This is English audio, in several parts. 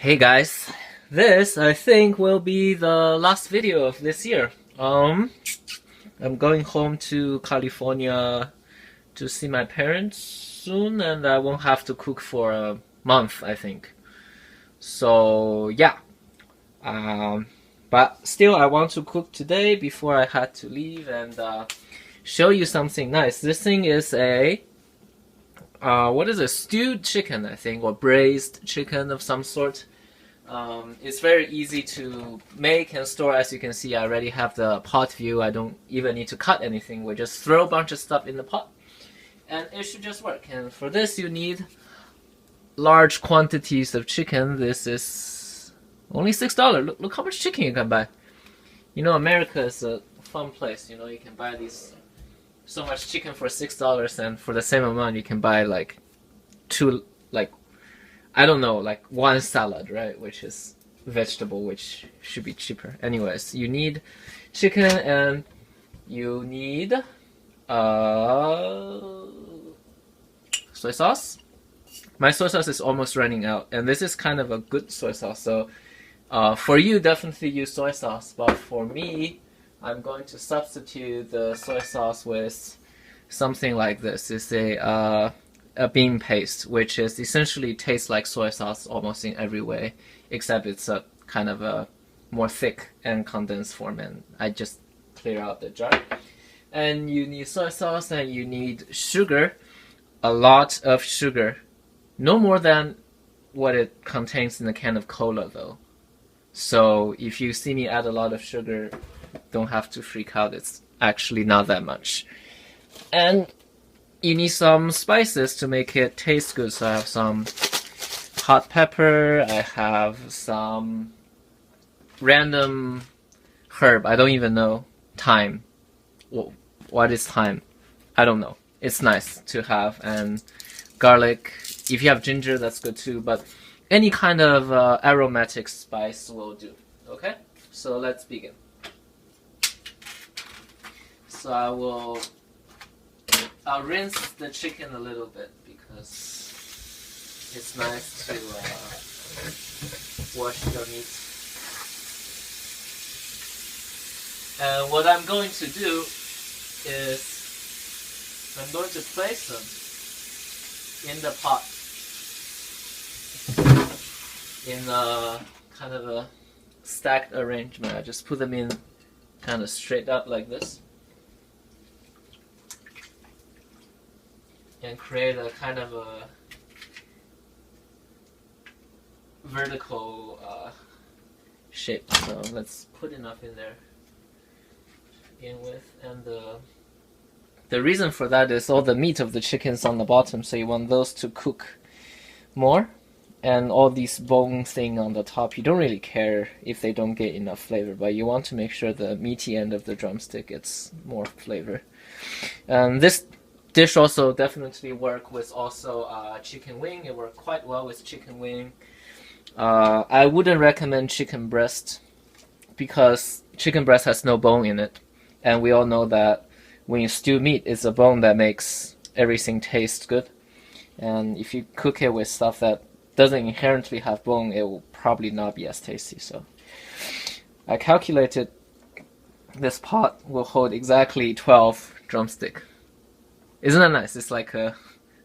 Hey guys, this I think will be the last video of this year. I'm going home to California to see my parents soon, and I won't have to cook for a month, I think. So yeah, but still I want to cook today before I had to leave and show you something nice. This thing is a what is it? Stewed chicken, I think, or braised chicken of some sort. It's very easy to make and store. As you can see, I already have the pot view. I don't even need to cut anything. We just throw a bunch of stuff in the pot and it should just work. And for this you need large quantities of chicken. This is only $6. Look how much chicken you can buy. You know, America is a fun place. You know, you can buy so much chicken for $6, and for the same amount you can buy like I don't know, like one salad, right? Which is vegetable, which should be cheaper. Anyways, you need chicken and you need soy sauce. My soy sauce is almost running out, and this is kind of a good soy sauce. So for you, definitely use soy sauce, but for me, I'm going to substitute the soy sauce with something like this. It's a bean paste, which is essentially tastes like soy sauce almost in every way, except it's a kind of a more thick and condensed form, and I just clear out the jar. And you need soy sauce, and you need sugar, a lot of sugar, no more than what it contains in a can of cola though. So if you see me add a lot of sugar, don't have to freak out, it's actually not that much. And you need some spices to make it taste good. So I have some hot pepper, I have some random herb, I don't even know, thyme. What is thyme? I don't know. It's nice to have. And garlic. If you have ginger, that's good too, but any kind of aromatic spice will do. Okay? So let's begin. So I'll rinse the chicken a little bit because it's nice to wash your meat. And what I'm going to do is I'm going to place them in the pot in a kind of a stacked arrangement. I just put them in kind of straight up like this and create a kind of a vertical shape. So let's put enough in there to begin with. And the reason for that is all the meat of the chicken's on the bottom, so you want those to cook more. And all these bone thing on the top, you don't really care if they don't get enough flavor, but you want to make sure the meaty end of the drumstick gets more flavor. And this dish also definitely work with also chicken wing. It worked quite well with chicken wing. I wouldn't recommend chicken breast because chicken breast has no bone in it, and we all know that when you stew meat, it's a bone that makes everything taste good. And if you cook it with stuff that doesn't inherently have bone, it will probably not be as tasty. So I calculated this pot will hold exactly 12 drumsticks. Isn't that nice? It's like a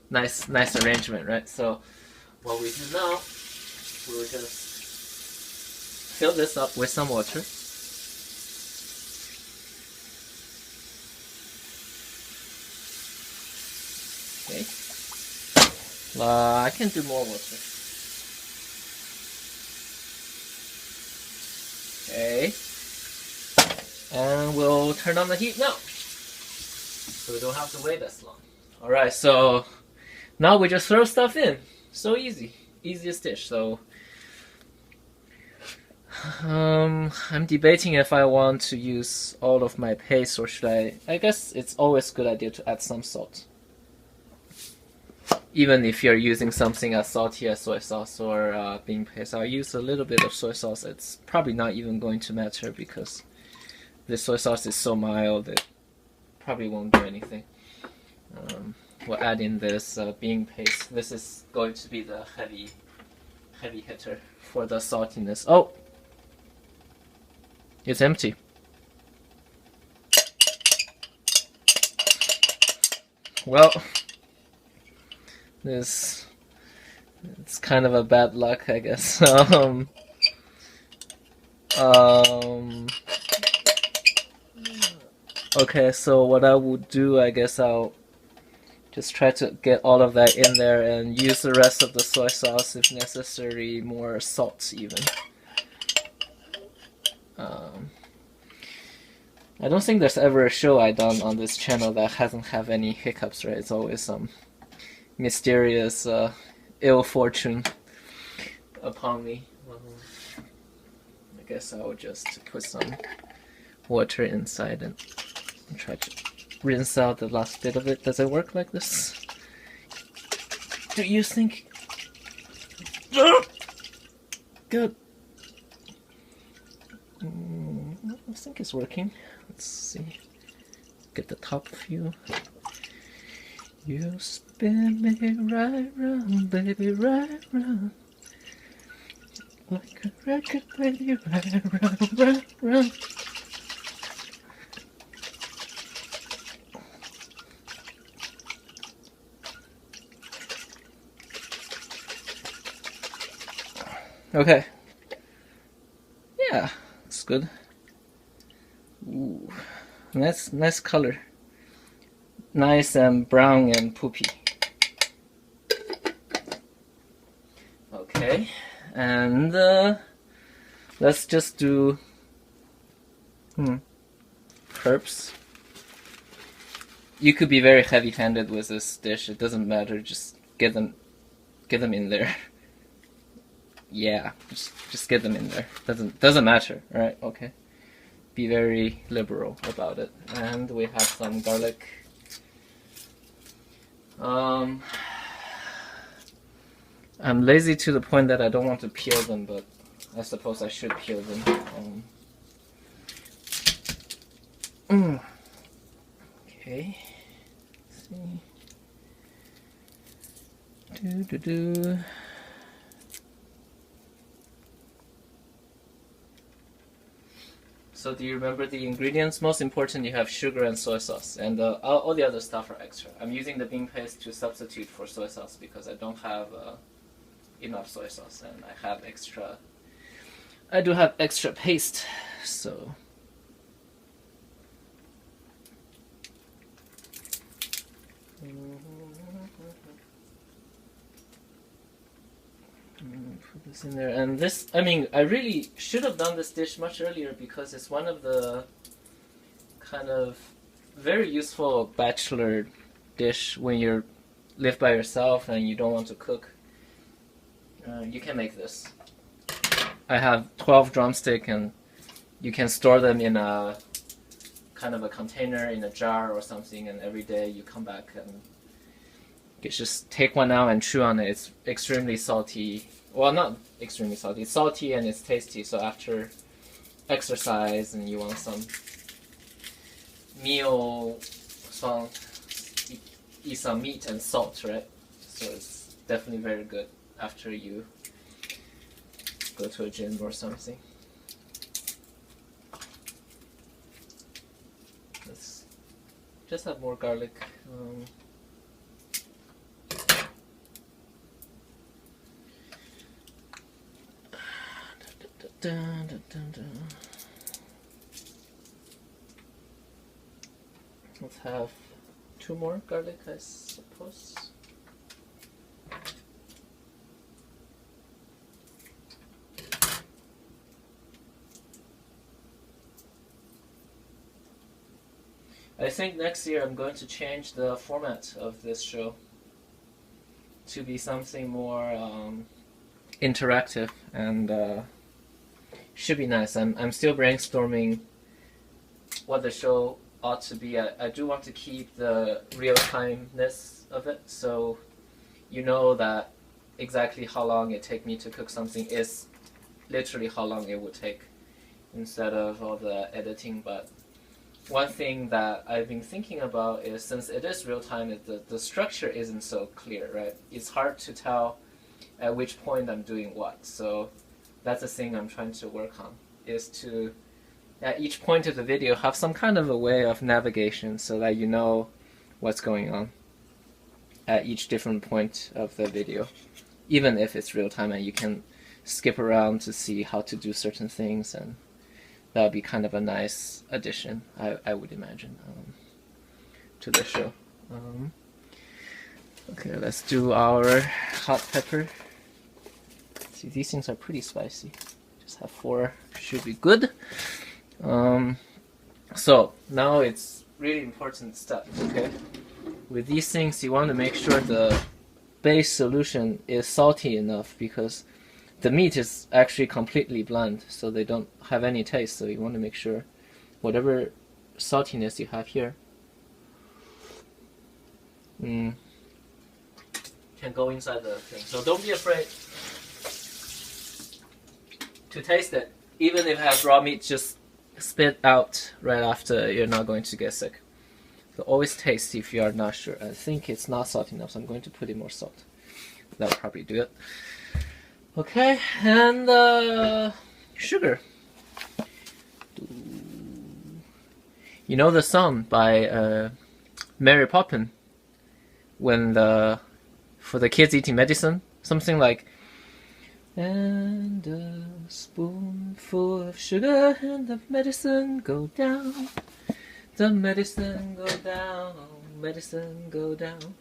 nice arrangement, right? So what we do now, we'll just fill this up with some water. Okay. I can do more water. Okay. And we'll turn on the heat now, so we don't have to wait as long. Alright, so now we just throw stuff in. So easy. Easiest dish. So I'm debating if I want to use all of my paste, or should I guess it's always a good idea to add some salt. Even if you're using something as salty as soy sauce or bean paste, I'll use a little bit of soy sauce. It's probably not even going to matter because this soy sauce is so mild it probably won't do anything. We'll add in this bean paste. This is going to be the heavy hitter for the saltiness. Oh, it's empty. Well, it's kind of a bad luck, I guess. Okay, so what I would do, I guess I'll just try to get all of that in there and use the rest of the soy sauce if necessary, more salt even. I don't think there's ever a show I done on this channel that hasn't have any hiccups, right? It's always some mysterious ill fortune upon me. I guess I will just put some water inside and try to rinse out the last bit of it. Does it work like this? Do you think? Good. I think it's working. Let's see. Get the top view. You spin me right round, baby, right round. Like a record, baby, right round, right round. Okay. Yeah, it's good. Ooh, nice color. Nice and brown and poopy. Okay, and let's just do herbs. You could be very heavy-handed with this dish. It doesn't matter. Just get them in there. Yeah, just get them in there. Doesn't matter, right? Okay. Be very liberal about it. And we have some garlic. I'm lazy to the point that I don't want to peel them, but I suppose I should peel them. Okay. Let's see. So do you remember the ingredients? Most important, you have sugar and soy sauce, and all the other stuff are extra. I'm using the bean paste to substitute for soy sauce because I don't have enough soy sauce, and I have extra. I do have extra paste, so. Put this in there, and this, I mean, I really should have done this dish much earlier because it's one of the kind of very useful bachelor dish when you live by yourself and you don't want to cook. You can make this. I have 12 drumstick, and you can store them in a kind of a container in a jar or something, and every day you come back and you just take one out and chew on it. It's extremely salty. Well, not extremely salty. It's salty and it's tasty. So after exercise and you want some meal, eat some meat and salt, right? So it's definitely very good after you go to a gym or something. Let's just have more garlic. Let's have 2 more garlic, I suppose. I think next year I'm going to change the format of this show to be something more interactive, and should be nice. I'm still brainstorming what the show ought to be. I do want to keep the real-timeness of it, so you know that exactly how long it take me to cook something is literally how long it would take instead of all the editing. But one thing that I've been thinking about is, since it is real-time, the structure isn't so clear, right? It's hard to tell at which point I'm doing what. So that's the thing I'm trying to work on, is to at each point of the video have some kind of a way of navigation so that you know what's going on at each different point of the video, even if it's real time and you can skip around to see how to do certain things, and that would be kind of a nice addition, I would imagine, to the show. Okay, let's do our hot pepper. See, these things are pretty spicy. Just have 4, should be good. So now it's really important step, okay? With these things, you want to make sure the base solution is salty enough, because the meat is actually completely bland, so they don't have any taste. So you want to make sure whatever saltiness you have here can go inside the thing. So don't be afraid to taste it. Even if it has raw meat, just spit out right after. You're not going to get sick. So always taste if you are not sure. I think it's not salty enough, so I'm going to put in more salt. That'll probably do it. Okay, and sugar. You know the song by Mary Poppins, when for the kids eating medicine, something like, and a spoonful of sugar and the medicine go down, the medicine go down, medicine go down.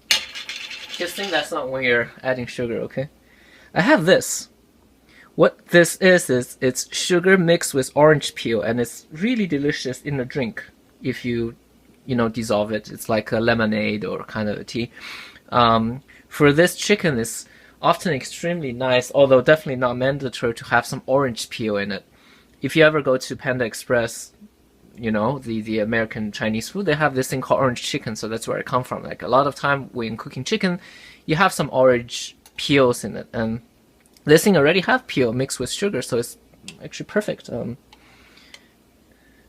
Just sing that song when you're adding sugar, okay? I have this. What this is it's sugar mixed with orange peel, and it's really delicious in a drink if you dissolve it. It's like a lemonade or kind of a tea. For this chicken, it's often extremely nice, although definitely not mandatory to have some orange peel in it. If you ever go to Panda Express, the American Chinese food, they have this thing called orange chicken, so that's where it comes from. Like a lot of time when cooking chicken, you have some orange peels in it, and this thing already have peel mixed with sugar, so it's actually perfect.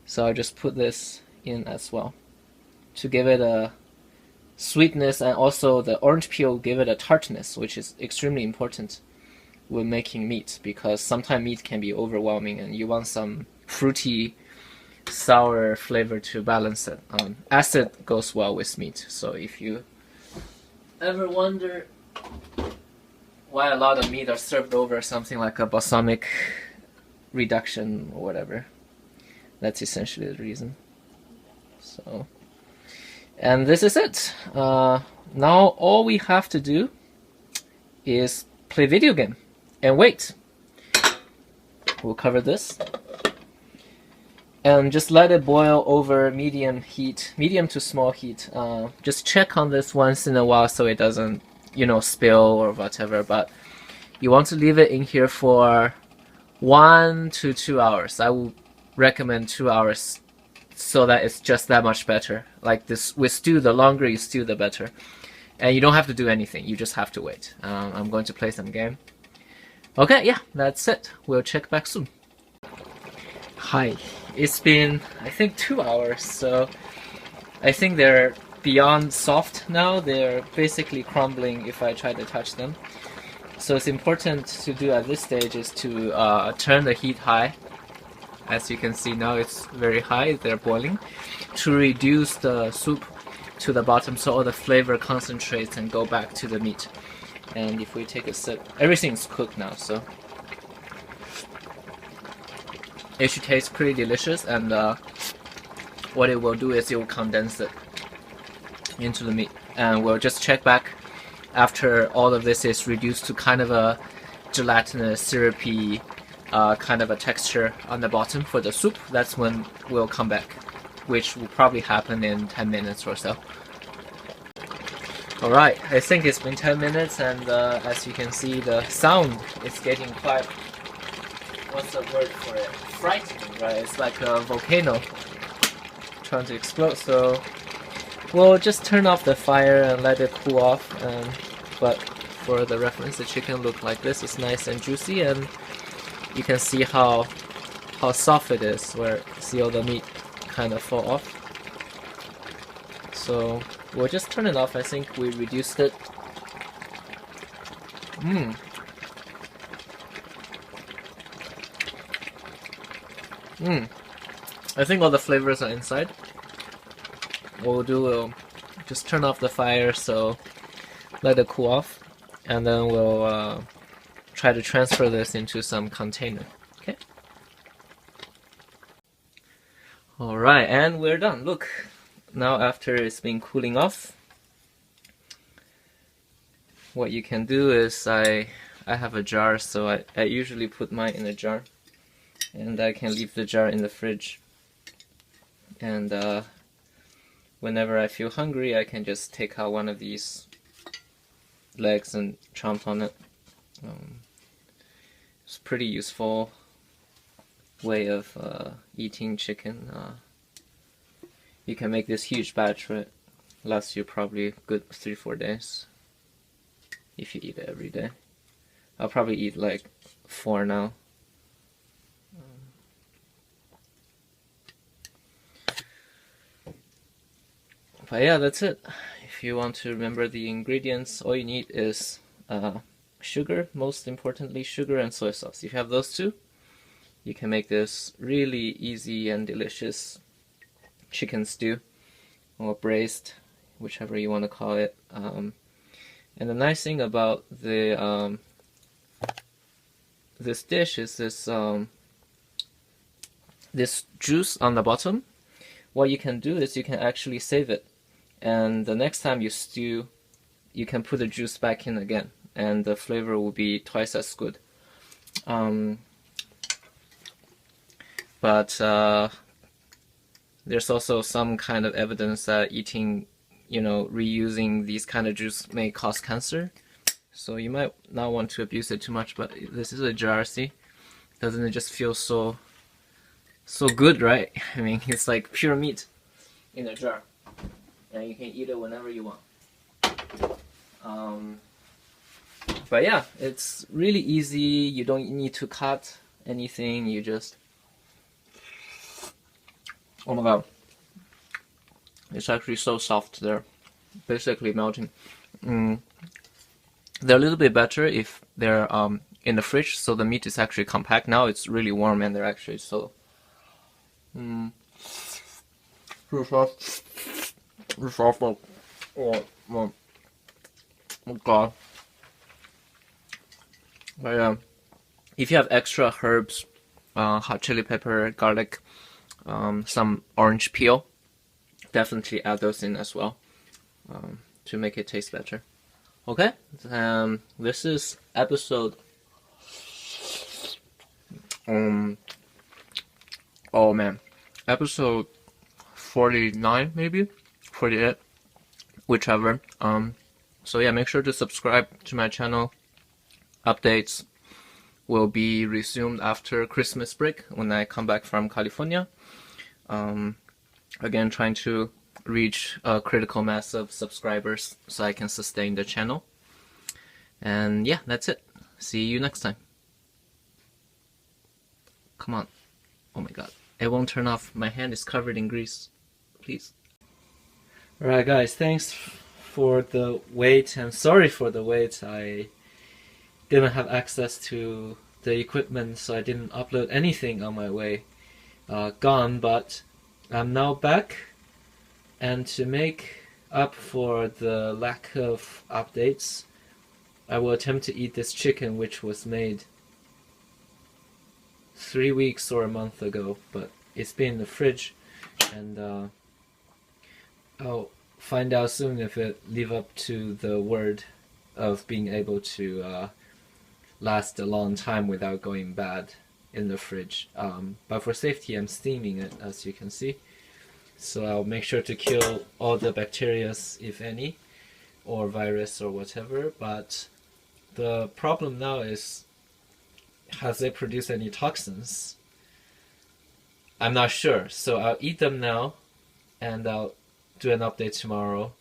So I just put this in as well to give it a sweetness, and also the orange peel give it a tartness, which is extremely important when making meat, because sometimes meat can be overwhelming and you want some fruity, sour flavor to balance it. Acid goes well with meat, so if you ever wonder why a lot of meat are served over something like a balsamic reduction or whatever, that's essentially the reason. So, and this is it. Now all we have to do is play video game and wait. We'll cover this and just let it boil over medium heat, medium to small heat. Just check on this once in a while so it doesn't spill or whatever, but you want to leave it in here for 1 to 2 hours. I would recommend 2 hours, so that it's just that much better. Like this with stew, the longer you stew, the better. And you don't have to do anything, you just have to wait. I'm going to play some game. Okay, yeah, that's it. We'll check back soon. Hi, it's been I think 2 hours, so I think they're beyond soft now. They're basically crumbling if I try to touch them. So it's important to do at this stage is to turn the heat high. As you can see now, it's very high, they're boiling, to reduce the soup to the bottom so all the flavor concentrates and go back to the meat. And if we take a sip, everything's cooked now, so it should taste pretty delicious, and what it will do is it will condense it into the meat. And we'll just check back after all of this is reduced to kind of a gelatinous, syrupy kind of a texture on the bottom for the soup. That's when we'll come back, which will probably happen in 10 minutes or so. Alright, I think it's been 10 minutes, and as you can see, the sound is getting quite, what's the word for it? Frightening, right? It's like a volcano trying to explode, so we'll just turn off the fire and let it cool off. But for the reference, the chicken looked like this. It's nice and juicy, and you can see how soft it is, where see all the meat kind of fall off. So we'll just turn it off. I think we reduced it Mmm. Mmm. I think all the flavors are inside. What we'll do, we'll just turn off the fire, so let it cool off, and then we'll try to transfer this into some container. Okay. Alright, and we're done. Look, now after it's been cooling off, what you can do is I have a jar, so I usually put mine in a jar, and I can leave the jar in the fridge, and whenever I feel hungry, I can just take out one of these legs and chomp on it. It's a pretty useful way of eating chicken. You can make this huge batch, right? Lasts you probably a good 3-4 days if you eat it every day. I'll probably eat like 4 now. But yeah, that's it. If you want to remember the ingredients, all you need is sugar, most importantly sugar and soy sauce. If you have those two, you can make this really easy and delicious chicken stew, or braised, whichever you want to call it. And the nice thing about the this dish is this juice on the bottom. What you can do is you can actually save it, and the next time you stew, you can put the juice back in again, and the flavor will be twice as good. But there's also some kind of evidence that eating, reusing these kind of juice may cause cancer. So you might not want to abuse it too much, but this is a jar, see? Doesn't it just feel so good, right? I mean, it's like pure meat in a jar, and you can eat it whenever you want. But yeah, it's really easy. You don't need to cut anything. You just, oh my god, it's actually so soft. They're basically melting. They're a little bit better if they're in the fridge, so the meat is actually compact. Now it's really warm, and they're actually so soft. Oh god. But yeah, if you have extra herbs, hot chili pepper, garlic, some orange peel, definitely add those in as well to make it taste better. Okay, this is episode oh man, episode 49 maybe, 48, whichever. So yeah, make sure to subscribe to my channel. Updates will be resumed after Christmas break when I come back from California. Again, trying to reach a critical mass of subscribers so I can sustain the channel. And yeah, that's it. See you next time. Come on. Oh my god. It won't turn off. My hand is covered in grease. Please. Alright guys, thanks for the wait, and sorry for the wait. I didn't have access to the equipment, so I didn't upload anything on my way gone, but I'm now back, and to make up for the lack of updates, I will attempt to eat this chicken, which was made 3 weeks or a month ago, but it's been in the fridge, and I'll find out soon if it live up to the word of being able to last a long time without going bad in the fridge. But for safety, I'm steaming it, as you can see. So I'll make sure to kill all the bacteria, if any, or virus or whatever. But the problem now is, has it produced any toxins? I'm not sure. So I'll eat them now, and I'll do an update tomorrow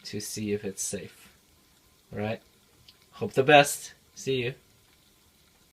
to see if it's safe. Alright? Hope the best. See you.